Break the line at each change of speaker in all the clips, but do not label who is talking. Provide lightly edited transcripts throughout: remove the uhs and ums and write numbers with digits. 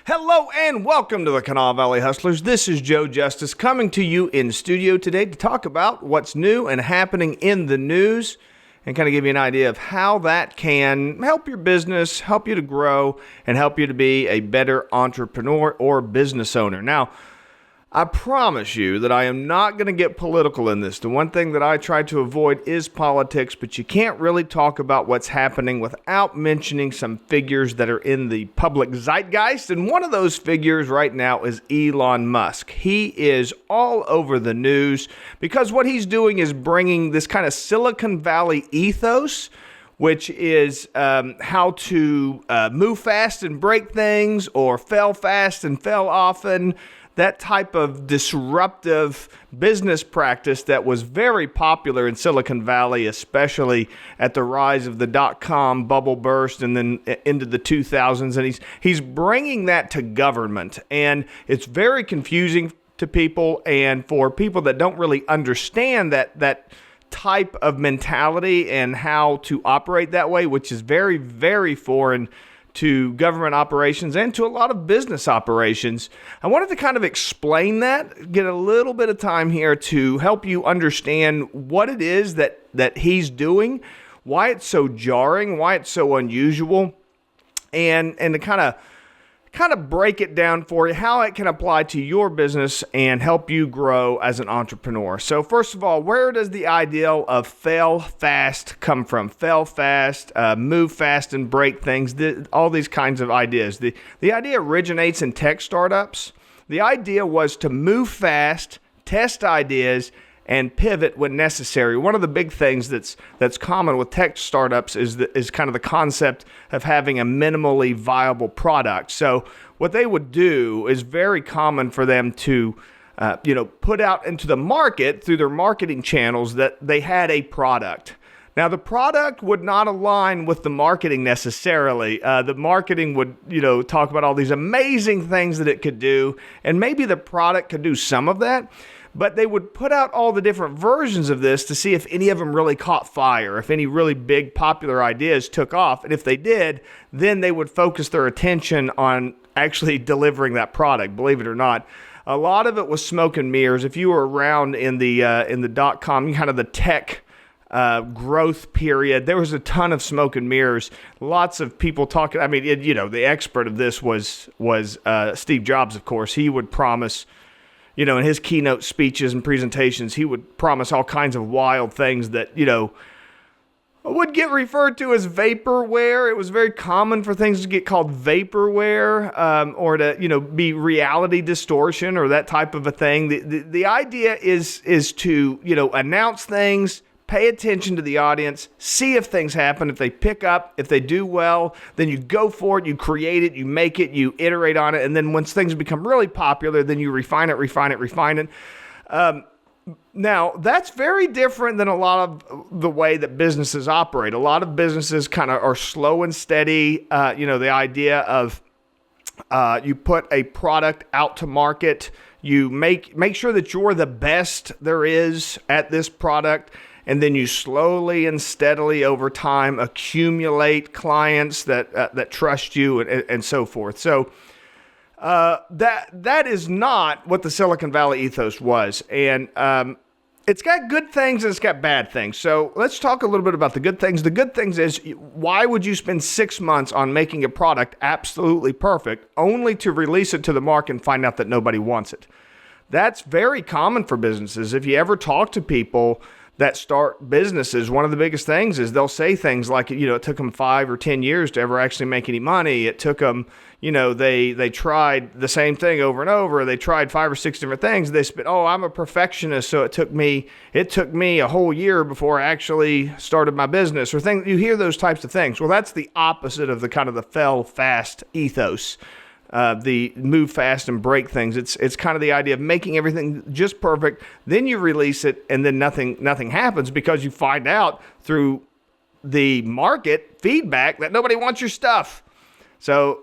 Hello and welcome to the Kanawha Valley Hustlers. This is Joe Justice coming to you in studio today to talk about what's new and happening in the news and kind of give you an idea of how that can help your business, help you to grow, and help you to be a better entrepreneur or business owner. Now, I promise you that I am not going to get political in this. The one thing that I try to avoid is politics, but you can't really talk about what's happening without mentioning some figures that are in the public zeitgeist. And one of those figures right now is Elon Musk. He is all over the news because what he's doing is bringing this kind of Silicon Valley ethos, which is how to move fast and break things or fail fast and fail often. That type of disruptive business practice that was very popular in Silicon Valley, especially at the rise of the dot-com bubble burst and then into the 2000s. And he's bringing that to government. And it's very confusing to people. And for people that don't really understand that type of mentality and how to operate that way, which is very, very foreign to government operations and to a lot of business operations. I wanted to kind of explain that, get a little bit of time here to help you understand what it is that he's doing, why it's so jarring, why it's so unusual, and to kind of break it down for you, how it can apply to your business and help you grow as an entrepreneur. So first of all, where does the ideal of fail fast come from? Fail fast, move fast and break things, all these kinds of ideas. The idea originates in tech startups. The idea was to move fast, test ideas, and pivot when necessary. One of the big things that's common with tech startups is kind of the concept of having a minimally viable product. So what they would do is very common for them to put out into the market through their marketing channels that they had a product. Now, the product would not align with the marketing necessarily. The marketing would, talk about all these amazing things that it could do, and maybe the product could do some of that. But they would put out all the different versions of this to see if any of them really caught fire, if any really big popular ideas took off. And if they did, then they would focus their attention on actually delivering that product, believe it or not. A lot of it was smoke and mirrors. If you were around in the dot-com, kind of the tech growth period, there was a ton of smoke and mirrors. Lots of people talking. I mean, the expert of this was Steve Jobs, of course. He would promise, in his keynote speeches and presentations, he would promise all kinds of wild things that, would get referred to as vaporware. It was very common for things to get called vaporware or to, be reality distortion or that type of a thing. The idea is to, announce things, pay attention to the audience, see if things happen. If they pick up, if they do well, then you go for it, you create it, you make it, you iterate on it. And then once things become really popular, then you refine it. Now, that's very different than a lot of the way that businesses operate. A lot of businesses kind of are slow and steady. The idea of you put a product out to market, you make sure that you're the best there is at this product, and then you slowly and steadily over time accumulate clients that trust you and so forth. So that is not what the Silicon Valley ethos was. And it's got good things and it's got bad things. So let's talk a little bit about the good things. The good things is, why would you spend 6 months on making a product absolutely perfect only to release it to the market and find out that nobody wants it? That's very common for businesses. If you ever talk to people that start businesses, one of the biggest things is they'll say things like, it took them 5 or 10 years to ever actually make any money. It took them, they tried the same thing over and over. They tried 5 or 6 different things. They spent, I'm a perfectionist, so it took me a whole year before I actually started my business, or things. You hear those types of things. Well, that's the opposite of the kind of the fail fast ethos. The move fast and break things. It's kind of the idea of making everything just perfect. Then you release it, and then nothing happens because you find out through the market feedback that nobody wants your stuff. So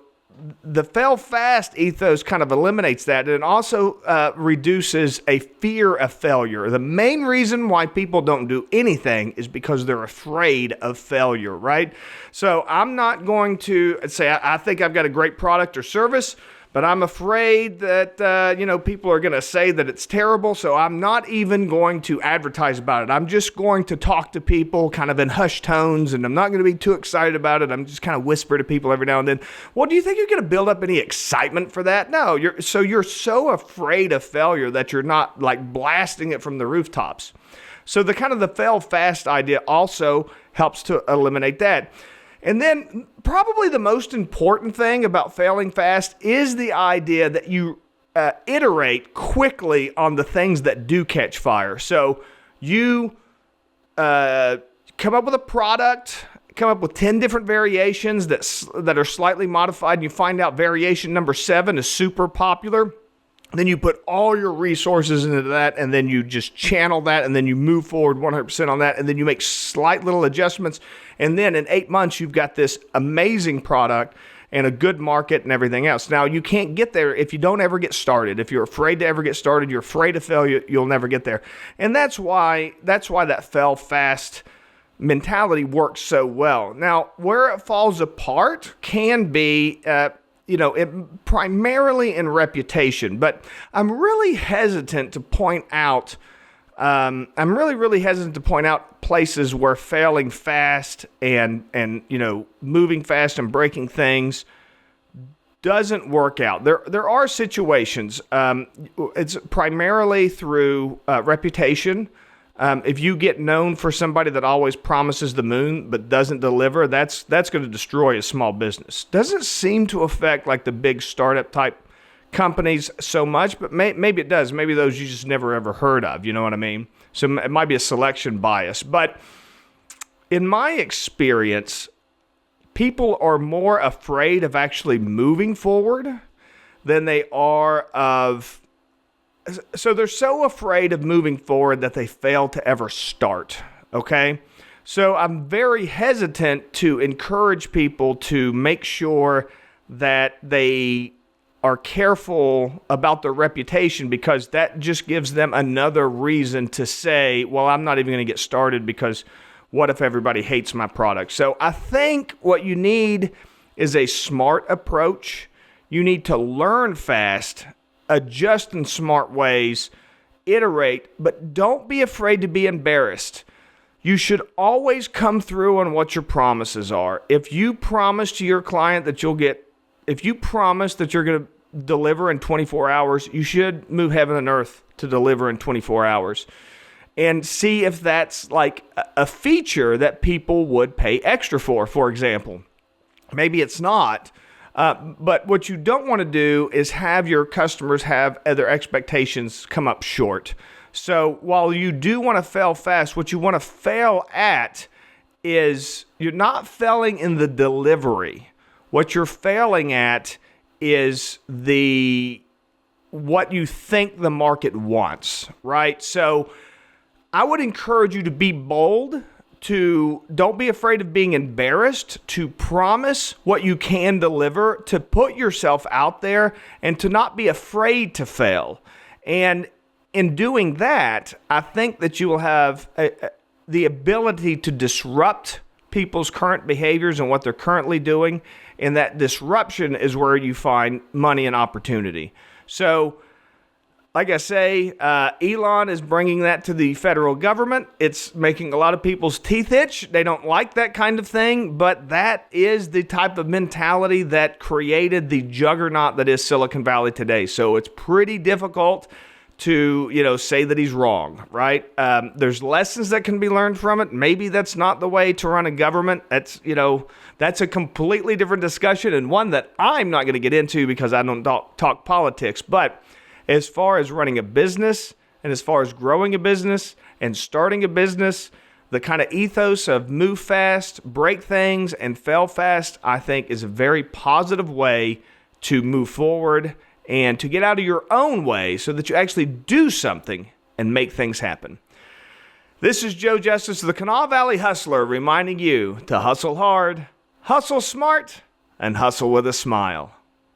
the fail fast ethos kind of eliminates that, and it also reduces a fear of failure. The main reason why people don't do anything is because they're afraid of failure, right? So I'm not going to say, I think I've got a great product or service, but I'm afraid that, people are going to say that it's terrible, so I'm not even going to advertise about it. I'm just going to talk to people kind of in hushed tones, and I'm not going to be too excited about it. I'm just kind of whisper to people every now and then. Well, do you think you're going to build up any excitement for that? No, you're so afraid of failure that you're not like blasting it from the rooftops. So the kind of the fail fast idea also helps to eliminate that. And then probably the most important thing about failing fast is the idea that you iterate quickly on the things that do catch fire. So you come up with a product, come up with 10 different variations that are slightly modified, and you find out variation number 7 is super popular. Then you put all your resources into that, and then you just channel that, and then you move forward 100% on that, and then you make slight little adjustments. And then in 8 months, you've got this amazing product and a good market and everything else. Now, you can't get there if you don't ever get started. If you're afraid to ever get started, you're afraid to fail, you'll never get there. And that's why that fail fast mentality works so well. Now, where it falls apart can be primarily in reputation, but I'm really hesitant to point out. I'm really hesitant to point out places where failing fast and moving fast and breaking things doesn't work out. There are situations. It's primarily through reputation. If you get known for somebody that always promises the moon but doesn't deliver, that's going to destroy a small business. Doesn't seem to affect like the big startup type companies so much, but maybe it does. Maybe those you just never ever heard of, you know what I mean? So it might be a selection bias. But in my experience, people are more afraid of actually moving forward than they are of. So they're so afraid of moving forward that they fail to ever start, okay? So I'm very hesitant to encourage people to make sure that they are careful about their reputation, because that just gives them another reason to say, well, I'm not even going to get started because what if everybody hates my product? So I think what you need is a smart approach. You need to learn fast, adjust in smart ways, iterate, but don't be afraid to be embarrassed. You should always come through on what your promises are. If you promise to your client that if you promise that you're going to deliver in 24 hours, you should move heaven and earth to deliver in 24 hours. And see if that's like a feature that people would pay extra for example. Maybe it's not. But what you don't want to do is have your customers have their expectations come up short. So while you do want to fail fast, what you want to fail at is you're not failing in the delivery. What you're failing at is what you think the market wants, right? So I would encourage you to be bold, to don't be afraid of being embarrassed, to promise what you can deliver, to put yourself out there, and to not be afraid to fail. And in doing that, I think that you will have the ability to disrupt people's current behaviors and what they're currently doing. And that disruption is where you find money and opportunity. So, like I say, Elon is bringing that to the federal government. It's making a lot of people's teeth itch. They don't like that kind of thing, but that is the type of mentality that created the juggernaut that is Silicon Valley today. So it's pretty difficult to, say that he's wrong, right? There's lessons that can be learned from it. Maybe that's not the way to run a government. That's a completely different discussion, and one that I'm not going to get into because I don't talk politics. But as far as running a business, and as far as growing a business and starting a business, the kind of ethos of move fast, break things, and fail fast, I think is a very positive way to move forward and to get out of your own way so that you actually do something and make things happen. This is Joe Justice of the Kanawha Valley Hustler, reminding you to hustle hard, hustle smart, and hustle with a smile.